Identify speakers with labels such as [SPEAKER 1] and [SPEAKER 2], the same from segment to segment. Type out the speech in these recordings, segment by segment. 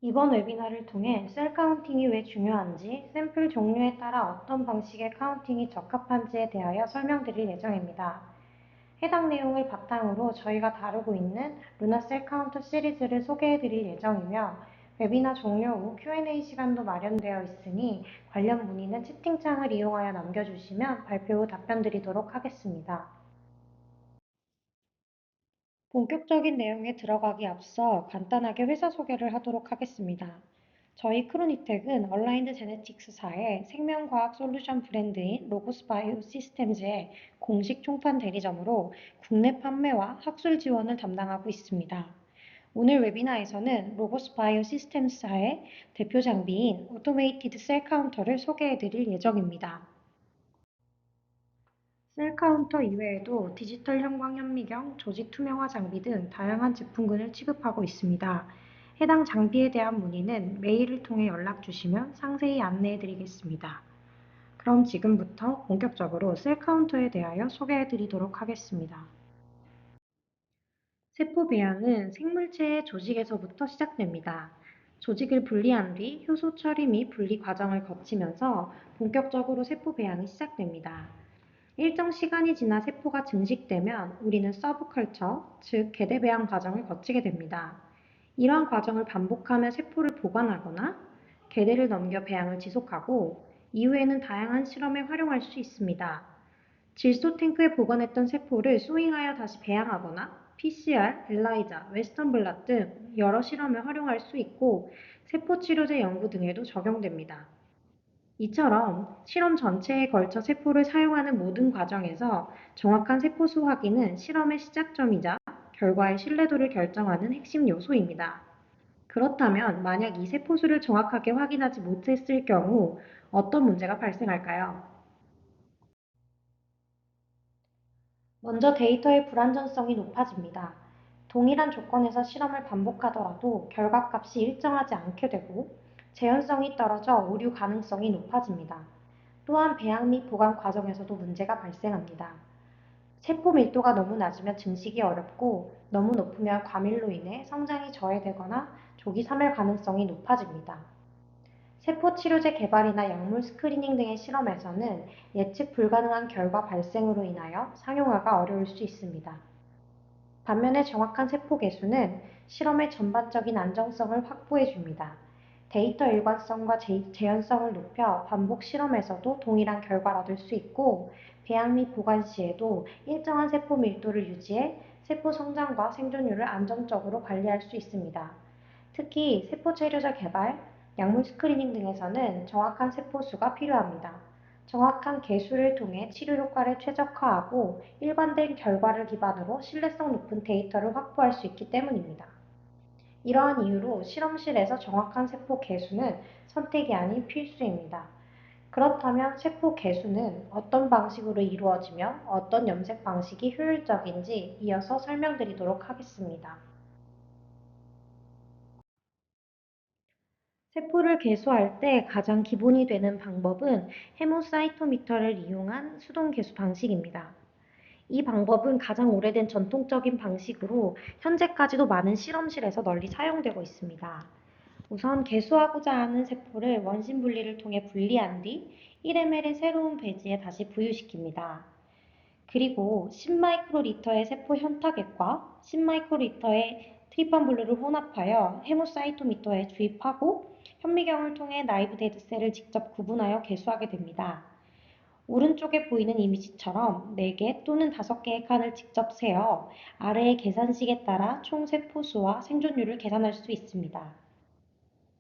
[SPEAKER 1] 이번 웨비나를 통해 셀 카운팅이 왜 중요한지, 샘플 종류에 따라 어떤 방식의 카운팅이 적합한지에 대하여 설명드릴 예정입니다. 해당 내용을 바탕으로 저희가 다루고 있는 루나 셀 카운터 시리즈를 소개해드릴 예정이며, 웨비나 종료 후 Q&A 시간도 마련되어 있으니 관련 문의는 채팅창을 이용하여 남겨주시면 발표 후 답변드리도록 하겠습니다. 본격적인 내용에 들어가기 앞서 간단하게 회사 소개를 하도록 하겠습니다. 저희 크로니텍은 얼라인드 제네틱스사의 생명과학 솔루션 브랜드인 로고스 바이오 시스템즈의 공식 총판 대리점으로 국내 판매와 학술 지원을 담당하고 있습니다. 오늘 웨비나에서는 로고스 바이오 시스템스사의 대표 장비인 오토메이티드 셀 카운터를 소개해 드릴 예정입니다. 셀 카운터 이외에도 디지털 형광 현미경, 조직 투명화 장비 등 다양한 제품군을 취급하고 있습니다. 해당 장비에 대한 문의는 메일을 통해 연락 주시면 상세히 안내해 드리겠습니다. 그럼 지금부터 본격적으로 셀 카운터에 대하여 소개해 드리도록 하겠습니다. 세포 배양은 생물체의 조직에서부터 시작됩니다. 조직을 분리한 뒤 효소 처리 및 분리 과정을 거치면서 본격적으로 세포 배양이 시작됩니다. 일정 시간이 지나 세포가 증식되면 우리는 서브컬처, 즉 계대 배양 과정을 거치게 됩니다. 이러한 과정을 반복하며 세포를 보관하거나 계대를 넘겨 배양을 지속하고 이후에는 다양한 실험에 활용할 수 있습니다. 질소 탱크에 보관했던 세포를 소잉하여 다시 배양하거나 PCR, 엘라이자, 웨스턴 블랏 등 여러 실험에 활용할 수 있고 세포 치료제 연구 등에도 적용됩니다. 이처럼 실험 전체에 걸쳐 세포를 사용하는 모든 과정에서 정확한 세포수 확인은 실험의 시작점이자 결과의 신뢰도를 결정하는 핵심 요소입니다. 그렇다면 만약 이 세포수를 정확하게 확인하지 못했을 경우 어떤 문제가 발생할까요? 먼저 데이터의 불완전성이 높아집니다. 동일한 조건에서 실험을 반복하더라도 결과값이 일정하지 않게 되고 재현성이 떨어져 오류 가능성이 높아집니다. 또한 배양 및 보관 과정에서도 문제가 발생합니다. 세포 밀도가 너무 낮으면 증식이 어렵고 너무 높으면 과밀로 인해 성장이 저해되거나 조기 사멸 가능성이 높아집니다. 세포 치료제 개발이나 약물 스크리닝 등의 실험에서는 예측 불가능한 결과 발생으로 인하여 상용화가 어려울 수 있습니다. 반면에 정확한 세포 개수는 실험의 전반적인 안정성을 확보해 줍니다. 데이터 일관성과 재현성을 높여 반복 실험에서도 동일한 결과를 얻을 수 있고 배양 및 보관 시에도 일정한 세포 밀도를 유지해 세포 성장과 생존율을 안정적으로 관리할 수 있습니다. 특히 세포 치료제 개발, 약물 스크리닝 등에서는 정확한 세포 수가 필요합니다. 정확한 개수를 통해 치료 효과를 최적화하고 일관된 결과를 기반으로 신뢰성 높은 데이터를 확보할 수 있기 때문입니다. 이러한 이유로 실험실에서 정확한 세포 개수는 선택이 아닌 필수입니다. 그렇다면 세포 개수는 어떤 방식으로 이루어지며 어떤 염색 방식이 효율적인지 이어서 설명드리도록 하겠습니다. 세포를 개수할 때 가장 기본이 되는 방법은 헤모사이토미터를 이용한 수동 개수 방식입니다. 이 방법은 가장 오래된 전통적인 방식으로 현재까지도 많은 실험실에서 널리 사용되고 있습니다. 우선 개수하고자 하는 세포를 원심 분리를 통해 분리한 뒤 1ml의 새로운 배지에 다시 부유시킵니다. 그리고 10마이크로리터의 세포 현타객과 10마이크로리터의 트리판블루를 혼합하여 헤모사이토미터에 주입하고 현미경을 통해 나이브 데드셀을 직접 구분하여 개수하게 됩니다. 오른쪽에 보이는 이미지처럼 4개 또는 5개의 칸을 직접 세어 아래의 계산식에 따라 총 세포수와 생존율을 계산할 수 있습니다.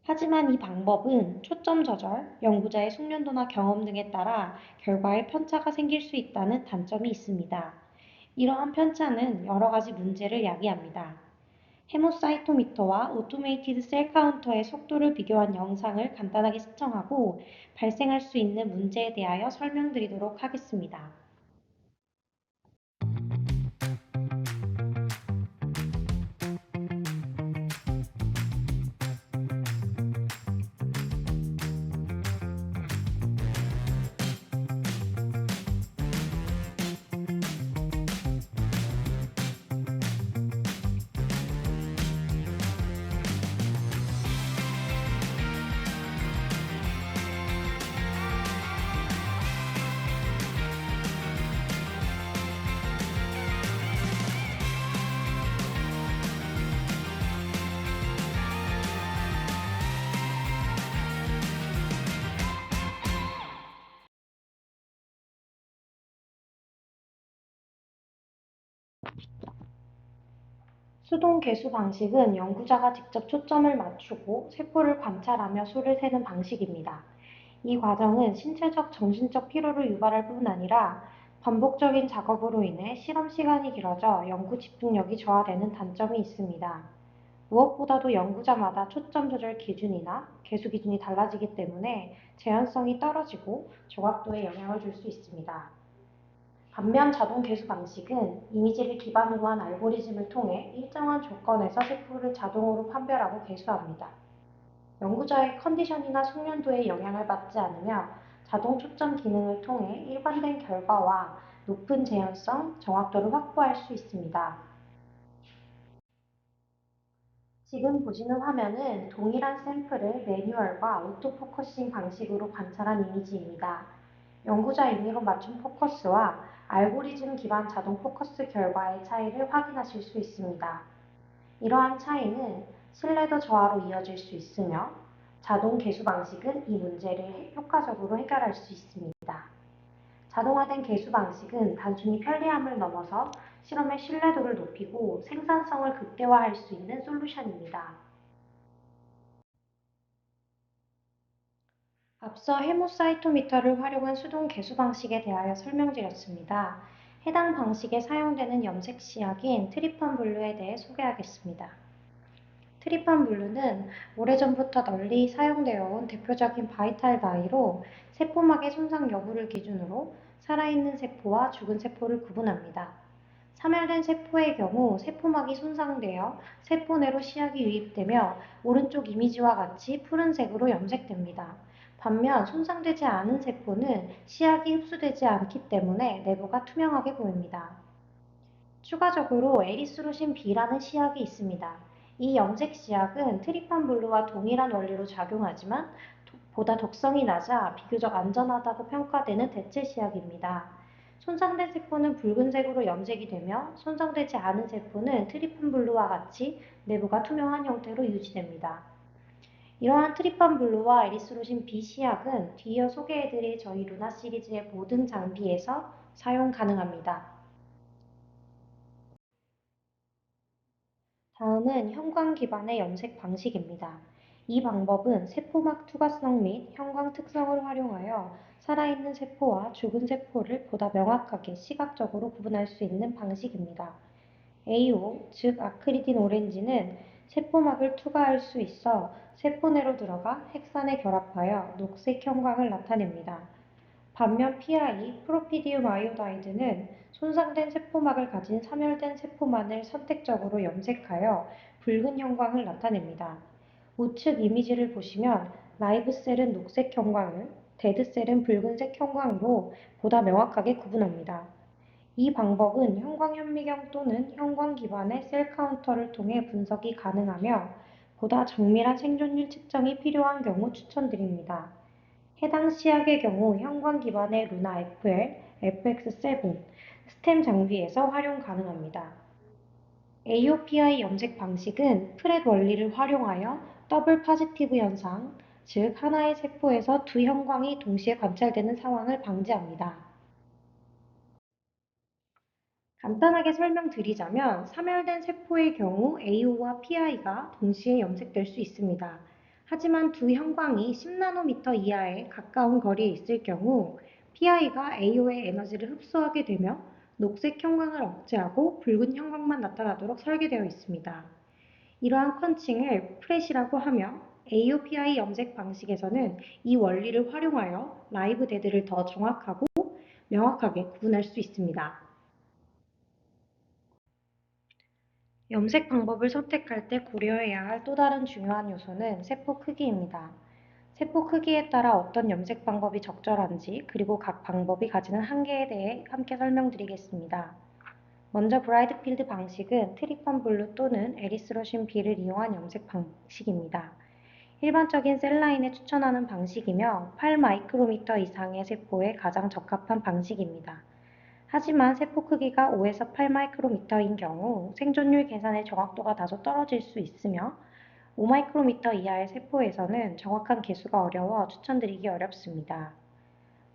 [SPEAKER 1] 하지만 이 방법은 초점 조절, 연구자의 숙련도나 경험 등에 따라 결과에 편차가 생길 수 있다는 단점이 있습니다. 이러한 편차는 여러 가지 문제를 야기합니다. 헤모사이토미터와 오토메이티드 셀 카운터의 속도를 비교한 영상을 간단하게 시청하고 발생할 수 있는 문제에 대하여 설명드리도록 하겠습니다. 수동 개수 방식은 연구자가 직접 초점을 맞추고 세포를 관찰하며 수를 세는 방식입니다. 이 과정은 신체적, 정신적 피로를 유발할 뿐 아니라 반복적인 작업으로 인해 실험 시간이 길어져 연구 집중력이 저하되는 단점이 있습니다. 무엇보다도 연구자마다 초점 조절 기준이나 개수 기준이 달라지기 때문에 재현성이 떨어지고 조각도에 영향을 줄 수 있습니다. 반면 자동 개수 방식은 이미지를 기반으로 한 알고리즘을 통해 일정한 조건에서 세포를 자동으로 판별하고 개수합니다. 연구자의 컨디션이나 숙련도에 영향을 받지 않으며 자동 초점 기능을 통해 일관된 결과와 높은 재현성, 정확도를 확보할 수 있습니다. 지금 보시는 화면은 동일한 샘플을 매뉴얼과 오토포커싱 방식으로 관찰한 이미지입니다. 연구자 임의로 맞춤 포커스와 알고리즘 기반 자동 포커스 결과의 차이를 확인하실 수 있습니다. 이러한 차이는 신뢰도 저하로 이어질 수 있으며 자동 개수 방식은 이 문제를 효과적으로 해결할 수 있습니다. 자동화된 개수 방식은 단순히 편리함을 넘어서 실험의 신뢰도를 높이고 생산성을 극대화할 수 있는 솔루션입니다. 앞서 헤모사이토미터를 활용한 수동 개수 방식에 대하여 설명드렸습니다. 해당 방식에 사용되는 염색 시약인 트리판블루에 대해 소개하겠습니다. 트리판블루는 오래전부터 널리 사용되어 온 대표적인 바이탈 다이로 세포막의 손상 여부를 기준으로 살아있는 세포와 죽은 세포를 구분합니다. 사멸된 세포의 경우 세포막이 손상되어 세포 내로 시약이 유입되며 오른쪽 이미지와 같이 푸른색으로 염색됩니다. 반면 손상되지 않은 세포는 시약이 흡수되지 않기 때문에 내부가 투명하게 보입니다. 추가적으로 에리스로신 B라는 시약이 있습니다. 이 염색 시약은 트리판블루와 동일한 원리로 작용하지만 보다 독성이 낮아 비교적 안전하다고 평가되는 대체 시약입니다. 손상된 세포는 붉은색으로 염색이 되며 손상되지 않은 세포는 트리판블루와 같이 내부가 투명한 형태로 유지됩니다. 이러한 트리판블루와 에리스로신 B 시약은 뒤이어 소개해드릴 저희 루나 시리즈의 모든 장비에서 사용 가능합니다. 다음은 형광 기반의 염색 방식입니다. 이 방법은 세포막 투과성 및 형광 특성을 활용하여 살아있는 세포와 죽은 세포를 보다 명확하게 시각적으로 구분할 수 있는 방식입니다. AO, 즉 아크리딘 오렌지는 세포막을 투과할 수 있어 세포 내로 들어가 핵산에 결합하여 녹색 형광을 나타냅니다. 반면 PI, 프로피디움 아이오다이드는 손상된 세포막을 가진 사멸된 세포만을 선택적으로 염색하여 붉은 형광을 나타냅니다. 우측 이미지를 보시면 라이브 셀은 녹색 형광을, 데드 셀은 붉은색 형광으로 보다 명확하게 구분합니다. 이 방법은 형광 현미경 또는 형광 기반의 셀 카운터를 통해 분석이 가능하며 보다 정밀한 생존율 측정이 필요한 경우 추천드립니다. 해당 시약의 경우 형광 기반의 루나 FL, FX7, 스템 장비에서 활용 가능합니다. AOPI 염색 방식은 프렛 원리를 활용하여 더블 파지티브 현상, 즉 하나의 세포에서 두 형광이 동시에 관찰되는 상황을 방지합니다. 간단하게 설명드리자면 사멸된 세포의 경우 AO와 PI가 동시에 염색될 수 있습니다. 하지만 두 형광이 10나노미터 이하에 가까운 거리에 있을 경우 PI가 AO의 에너지를 흡수하게 되며 녹색 형광을 억제하고 붉은 형광만 나타나도록 설계되어 있습니다. 이러한 펀칭을 프렛이라고 하며 AOPI 염색 방식에서는 이 원리를 활용하여 라이브 데드를 더 정확하고 명확하게 구분할 수 있습니다. 염색 방법을 선택할 때 고려해야 할 또 다른 중요한 요소는 세포 크기입니다. 세포 크기에 따라 어떤 염색 방법이 적절한지 그리고 각 방법이 가지는 한계에 대해 함께 설명드리겠습니다. 먼저 브라이트 필드 방식은 트리판 블루 또는 에리스로신 B를 이용한 염색 방식입니다. 일반적인 셀라인에 추천하는 방식이며 8마이크로미터 이상의 세포에 가장 적합한 방식입니다. 하지만 세포 크기가 5에서 8마이크로미터인 경우 생존율 계산의 정확도가 다소 떨어질 수 있으며 5마이크로미터 이하의 세포에서는 정확한 계수가 어려워 추천드리기 어렵습니다.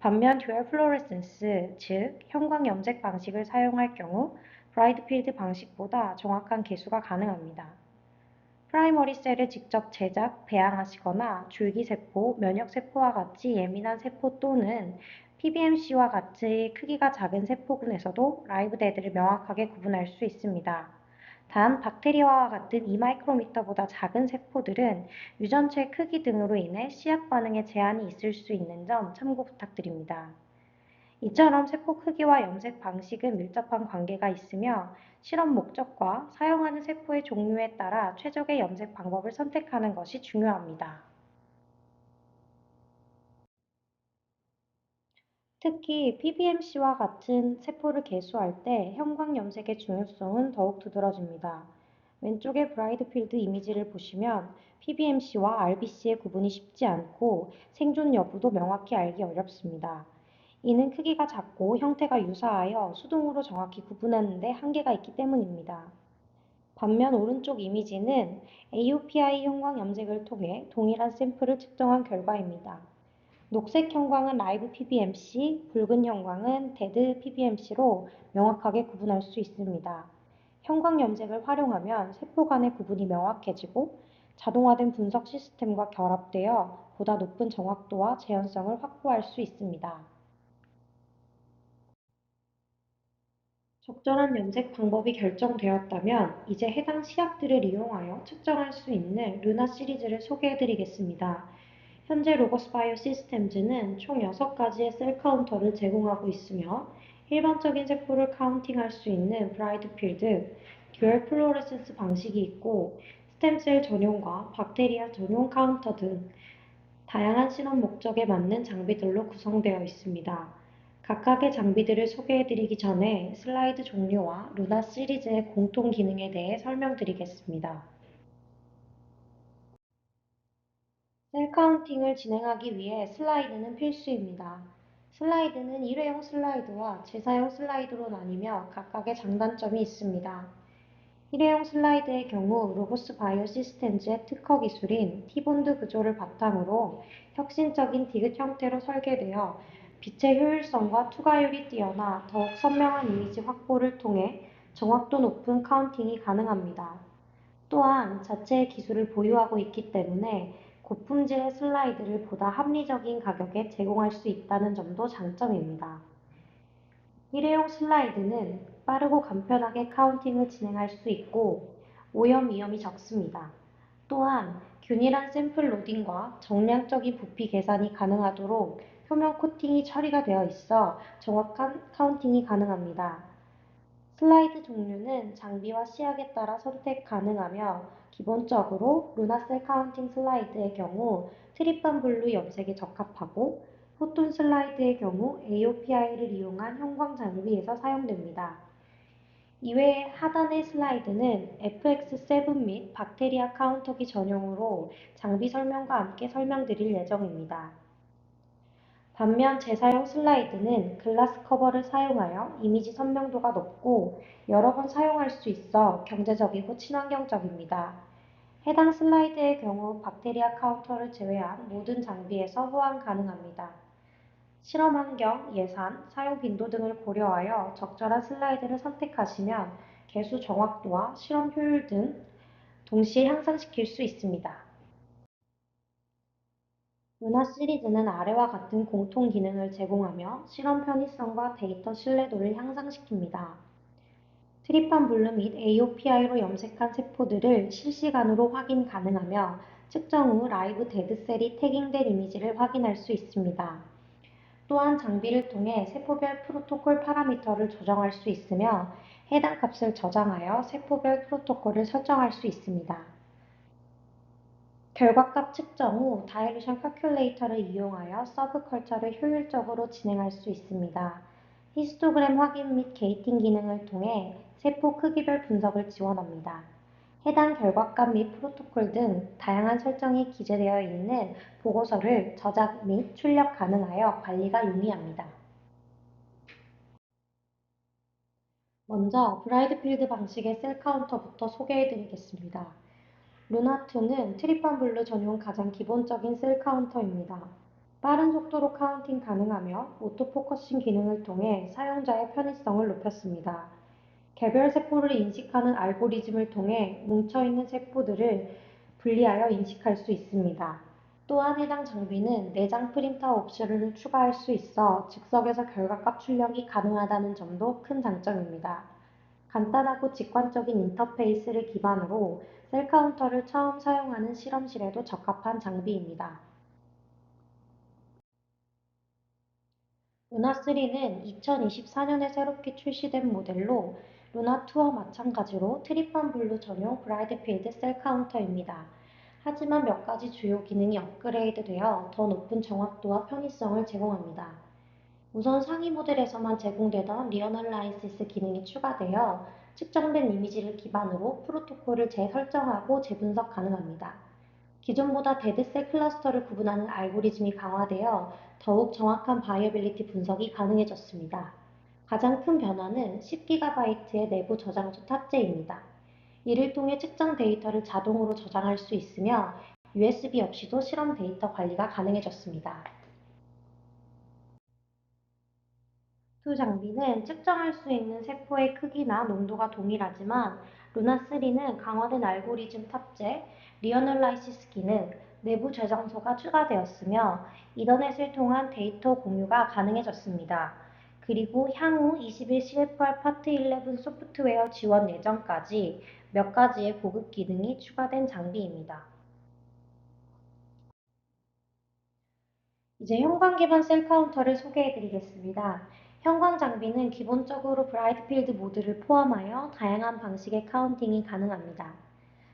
[SPEAKER 1] 반면 듀얼 플로레센스, 즉 형광 염색 방식을 사용할 경우 브라이트 필드 방식보다 정확한 개수가 가능합니다. 프라이머리 셀을 직접 제작, 배양하시거나 줄기세포, 면역세포와 같이 예민한 세포 또는 PBMC와 같이 크기가 작은 세포군에서도 라이브 데드를 명확하게 구분할 수 있습니다. 단, 박테리아와 같은 2마이크로미터보다 작은 세포들은 유전체 크기 등으로 인해 시약 반응에 제한이 있을 수 있는 점 참고 부탁드립니다. 이처럼 세포 크기와 염색 방식은 밀접한 관계가 있으며 실험 목적과 사용하는 세포의 종류에 따라 최적의 염색 방법을 선택하는 것이 중요합니다. 특히 PBMC와 같은 세포를 개수할 때 형광 염색의 중요성은 더욱 두드러집니다. 왼쪽의 브라이트 필드 이미지를 보시면 PBMC와 RBC의 구분이 쉽지 않고 생존 여부도 명확히 알기 어렵습니다. 이는 크기가 작고 형태가 유사하여 수동으로 정확히 구분하는 데 한계가 있기 때문입니다. 반면 오른쪽 이미지는 AUPI 형광 염색을 통해 동일한 샘플을 측정한 결과입니다. 녹색 형광은 라이브 PBMC, 붉은 형광은 데드 PBMC로 명확하게 구분할 수 있습니다. 형광 염색을 활용하면 세포 간의 구분이 명확해지고 자동화된 분석 시스템과 결합되어 보다 높은 정확도와 재현성을 확보할 수 있습니다. 적절한 염색 방법이 결정되었다면 이제 해당 시약들을 이용하여 측정할 수 있는 루나 시리즈를 소개해드리겠습니다. 현재 로거스 바이오 시스템즈는 총 6가지의 셀 카운터를 제공하고 있으며 일반적인 세포를 카운팅할 수 있는 브라이트 필드, 듀얼 플로레센스 방식이 있고 스템셀 전용과 박테리아 전용 카운터 등 다양한 실험 목적에 맞는 장비들로 구성되어 있습니다. 각각의 장비들을 소개해드리기 전에 슬라이드 종류와 루나 시리즈의 공통 기능에 대해 설명드리겠습니다. 셀 카운팅을 진행하기 위해 슬라이드는 필수입니다. 슬라이드는 일회용 슬라이드와 재사용 슬라이드로 나뉘며 각각의 장단점이 있습니다. 일회용 슬라이드의 경우 로보스 바이오 시스템즈의 특허 기술인 T본드 구조를 바탕으로 혁신적인 디귿 형태로 설계되어 빛의 효율성과 투과율이 뛰어나 더욱 선명한 이미지 확보를 통해 정확도 높은 카운팅이 가능합니다. 또한 자체의 기술을 보유하고 있기 때문에 고품질의 슬라이드를 보다 합리적인 가격에 제공할 수 있다는 점도 장점입니다. 일회용 슬라이드는 빠르고 간편하게 카운팅을 진행할 수 있고 오염 위험이 적습니다. 또한 균일한 샘플 로딩과 정량적인 부피 계산이 가능하도록 표면 코팅이 처리가 되어 있어 정확한 카운팅이 가능합니다. 슬라이드 종류는 장비와 시약에 따라 선택 가능하며 기본적으로 루나셀 카운팅 슬라이드의 경우 트립반 블루 염색에 적합하고 포톤 슬라이드의 경우 AOPI를 이용한 형광 장비에서 사용됩니다. 이외에 하단의 슬라이드는 FX7 및 박테리아 카운터기 전용으로 장비 설명과 함께 설명드릴 예정입니다. 반면 재사용 슬라이드는 글라스 커버를 사용하여 이미지 선명도가 높고 여러 번 사용할 수 있어 경제적이고 친환경적입니다. 해당 슬라이드의 경우 박테리아 카운터를 제외한 모든 장비에서 호환 가능합니다. 실험 환경, 예산, 사용 빈도 등을 고려하여 적절한 슬라이드를 선택하시면 개수 정확도와 실험 효율 등 동시에 향상시킬 수 있습니다. 루나 시리즈는 아래와 같은 공통 기능을 제공하며 실험 편의성과 데이터 신뢰도를 향상시킵니다. 트립한 블루 및 AOPI로 염색한 세포들을 실시간으로 확인 가능하며 측정 후 라이브 데드셀이 태깅된 이미지를 확인할 수 있습니다. 또한 장비를 통해 세포별 프로토콜 파라미터를 조정할 수 있으며 해당 값을 저장하여 세포별 프로토콜을 설정할 수 있습니다. 결과값 측정 후 다일루션 calculator를 이용하여 서브 컬처를 효율적으로 진행할 수 있습니다. 히스토그램 확인 및 게이팅 기능을 통해 세포 크기별 분석을 지원합니다. 해당 결과값 및 프로토콜 등 다양한 설정이 기재되어 있는 보고서를 저작 및 출력 가능하여 관리가 용이합니다. 먼저 브라이트 필드 방식의 셀 카운터부터 소개해드리겠습니다. 루나2는 트리판 블루 전용 가장 기본적인 셀 카운터입니다. 빠른 속도로 카운팅 가능하며 오토포커싱 기능을 통해 사용자의 편의성을 높였습니다. 개별 세포를 인식하는 알고리즘을 통해 뭉쳐있는 세포들을 분리하여 인식할 수 있습니다. 또한 해당 장비는 내장 프린터 옵션을 추가할 수 있어 즉석에서 결과값 출력이 가능하다는 점도 큰 장점입니다. 간단하고 직관적인 인터페이스를 기반으로 셀 카운터를 처음 사용하는 실험실에도 적합한 장비입니다. 루나3는 2024년에 새롭게 출시된 모델로 루나2와 마찬가지로 트리판 블루 전용 브라이트 필드 셀 카운터입니다. 하지만 몇 가지 주요 기능이 업그레이드되어 더 높은 정확도와 편의성을 제공합니다. 우선 상위 모델에서만 제공되던 리어널라이시스 기능이 추가되어 측정된 이미지를 기반으로 프로토콜을 재설정하고 재분석 가능합니다. 기존보다 데드셋 클러스터를 구분하는 알고리즘이 강화되어 더욱 정확한 바이어빌리티 분석이 가능해졌습니다. 가장 큰 변화는 10GB의 내부 저장소 탑재입니다. 이를 통해 측정 데이터를 자동으로 저장할 수 있으며 USB 없이도 실험 데이터 관리가 가능해졌습니다. 두 장비는 측정할 수 있는 세포의 크기나 농도가 동일하지만 루나3는 강화된 알고리즘 탑재, 리어널라이시스 기능, 내부 저장소가 추가되었으며 이더넷을 통한 데이터 공유가 가능해졌습니다. 그리고 향후 21 CFR 파트 11 소프트웨어 지원 예정까지 몇 가지의 고급 기능이 추가된 장비입니다. 이제 형광 기반 셀 카운터를 소개해 드리겠습니다. 형광 장비는 기본적으로 브라이트 필드 모드를 포함하여 다양한 방식의 카운팅이 가능합니다.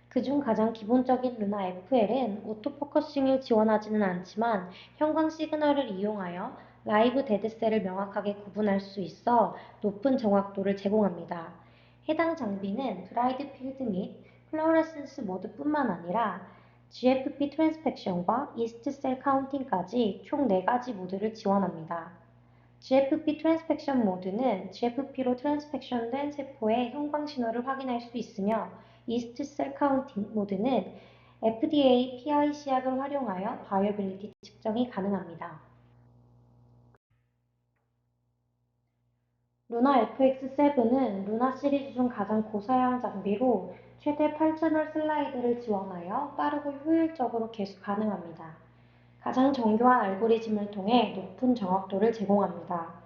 [SPEAKER 1] 그중 가장 기본적인 루나 FL은 오토포커싱을 지원하지는 않지만 형광 시그널을 이용하여 라이브 데드셀을 명확하게 구분할 수 있어 높은 정확도를 제공합니다. 해당 장비는 브라이트 필드 및 플로레센스 모드뿐만 아니라 GFP 트랜스펙션과 이스트 셀 카운팅까지 총 4가지 모드를 지원합니다. GFP 트랜스펙션 모드는 GFP로 트랜스펙션된 세포의 형광 신호를 확인할 수 있으며 이스트 셀 카운팅 모드는 FDA PI 시약을 활용하여 바이어빌리티 측정이 가능합니다. 루나 FX7은 루나 시리즈 중 가장 고사양 장비로 최대 8채널 슬라이드를 지원하여 빠르고 효율적으로 계수 가능합니다. 가장 정교한 알고리즘을 통해 높은 정확도를 제공합니다.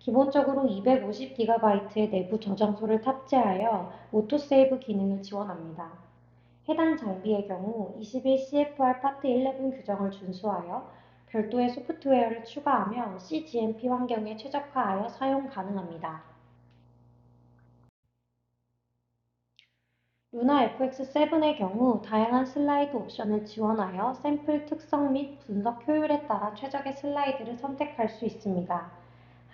[SPEAKER 1] 기본적으로 250GB의 내부 저장소를 탑재하여 오토세이브 기능을 지원합니다. 해당 장비의 경우 21 CFR 파트 11 규정을 준수하여 별도의 소프트웨어를 추가하며 cGMP 환경에 최적화하여 사용 가능합니다. 루나 FX7의 경우 다양한 슬라이드 옵션을 지원하여 샘플 특성 및 분석 효율에 따라 최적의 슬라이드를 선택할 수 있습니다.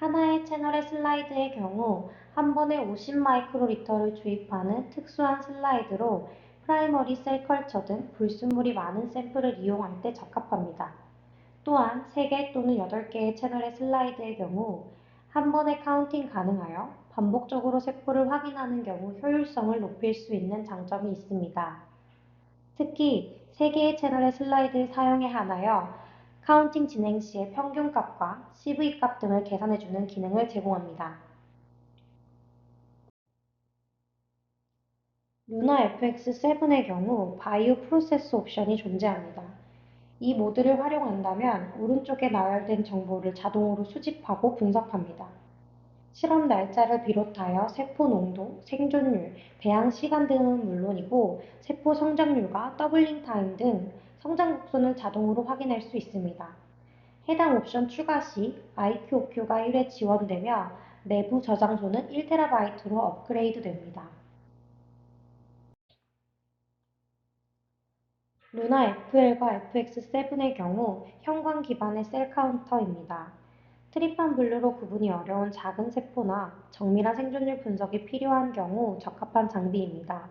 [SPEAKER 1] 하나의 채널의 슬라이드의 경우 한 번에 50 마이크로리터를 주입하는 특수한 슬라이드로 프라이머리 셀 컬처 등 불순물이 많은 샘플을 이용할 때 적합합니다. 또한 3개 또는 8개의 채널의 슬라이드의 경우 한 번에 카운팅 가능하여 반복적으로 세포를 확인하는 경우 효율성을 높일 수 있는 장점이 있습니다. 특히 3개의 채널의 슬라이드를 사용해 하나여 카운팅 진행 시의 평균값과 CV값 등을 계산해주는 기능을 제공합니다. 루나 FX7의 경우 바이오 프로세스 옵션이 존재합니다. 이 모드를 활용한다면 오른쪽에 나열된 정보를 자동으로 수집하고 분석합니다. 실험 날짜를 비롯하여 세포 농도, 생존율, 배양 시간 등은 물론이고 세포 성장률과 더블링 타임 등 성장 곡선을 자동으로 확인할 수 있습니다. 해당 옵션 추가 시 IQOQ가 1회 지원되며 내부 저장소는 1TB로 업그레이드 됩니다. 루나 FL과 FX7의 경우 형광 기반의 셀 카운터입니다. 트리판 블루로 구분이 어려운 작은 세포나 정밀한 생존율 분석이 필요한 경우 적합한 장비입니다.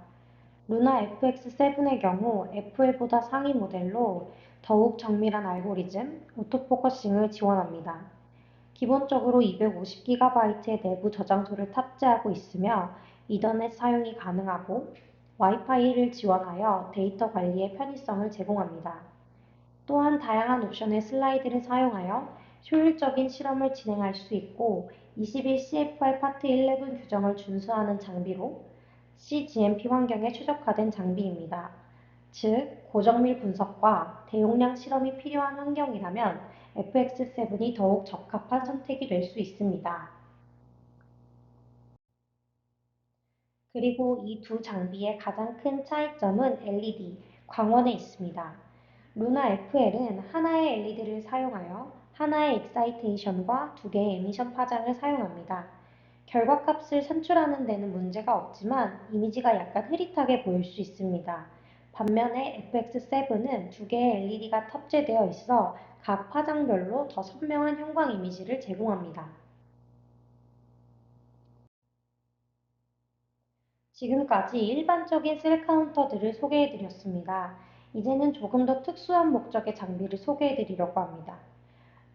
[SPEAKER 1] 루나 FX7의 경우 FL보다 상위 모델로 더욱 정밀한 알고리즘, 오토포커싱을 지원합니다. 기본적으로 250GB의 내부 저장소를 탑재하고 있으며 이더넷 사용이 가능하고 와이파이를 지원하여 데이터 관리에 편의성을 제공합니다. 또한 다양한 옵션의 슬라이드를 사용하여 효율적인 실험을 진행할 수 있고 21 CFR 파트 11 규정을 준수하는 장비로 cGMP 환경에 최적화된 장비입니다. 즉, 고정밀 분석과 대용량 실험이 필요한 환경이라면 FX7이 더욱 적합한 선택이 될 수 있습니다. 그리고 이 두 장비의 가장 큰 차이점은 LED, 광원에 있습니다. 루나 FL은 하나의 LED를 사용하여 하나의 익사이테이션과 두 개의 에미션 파장을 사용합니다. 결과값을 산출하는 데는 문제가 없지만 이미지가 약간 흐릿하게 보일 수 있습니다. 반면에 FX7은 두 개의 LED가 탑재되어 있어 각 파장별로 더 선명한 형광 이미지를 제공합니다. 지금까지 일반적인 셀 카운터들을 소개해드렸습니다. 이제는 조금 더 특수한 목적의 장비를 소개해드리려고 합니다.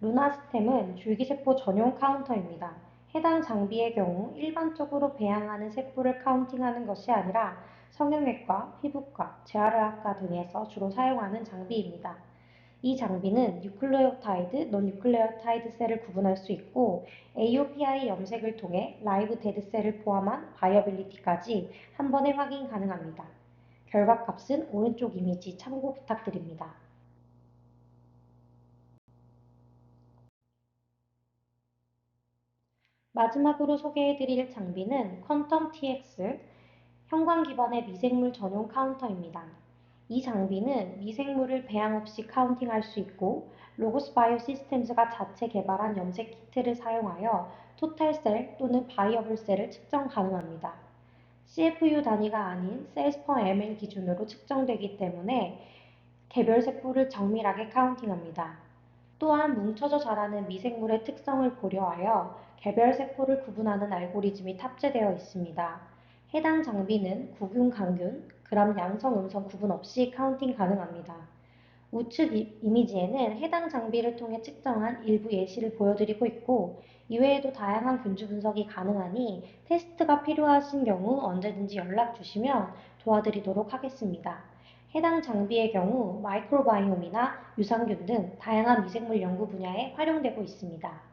[SPEAKER 1] 루나스템은 줄기세포 전용 카운터입니다. 해당 장비의 경우 일반적으로 배양하는 세포를 카운팅하는 것이 아니라 성형외과, 피부과, 재활의학과 등에서 주로 사용하는 장비입니다. 이 장비는 뉴클레오타이드, 논뉴클레오타이드 셀을 구분할 수 있고 AOPI 염색을 통해 라이브 데드 셀을 포함한 바이어빌리티까지 한 번에 확인 가능합니다. 결과값은 오른쪽 이미지 참고 부탁드립니다. 마지막으로 소개해드릴 장비는 퀀텀 TX 형광 기반의 미생물 전용 카운터입니다. 이 장비는 미생물을 배양 없이 카운팅할 수 있고 로고스 바이오 시스템즈가 자체 개발한 염색 키트를 사용하여 토탈셀 또는 바이어블 셀을 측정 가능합니다. CFU 단위가 아닌 셀스 퍼 ml 기준으로 측정되기 때문에 개별 세포를 정밀하게 카운팅합니다. 또한 뭉쳐져 자라는 미생물의 특성을 고려하여 개별 세포를 구분하는 알고리즘이 탑재되어 있습니다. 해당 장비는 구균, 강균, 그람 양성, 음성 구분 없이 카운팅 가능합니다. 우측 이미지에는 해당 장비를 통해 측정한 일부 예시를 보여드리고 있고 이외에도 다양한 균주 분석이 가능하니 테스트가 필요하신 경우 언제든지 연락 주시면 도와드리도록 하겠습니다. 해당 장비의 경우 마이크로바이옴이나 유산균 등 다양한 미생물 연구 분야에 활용되고 있습니다.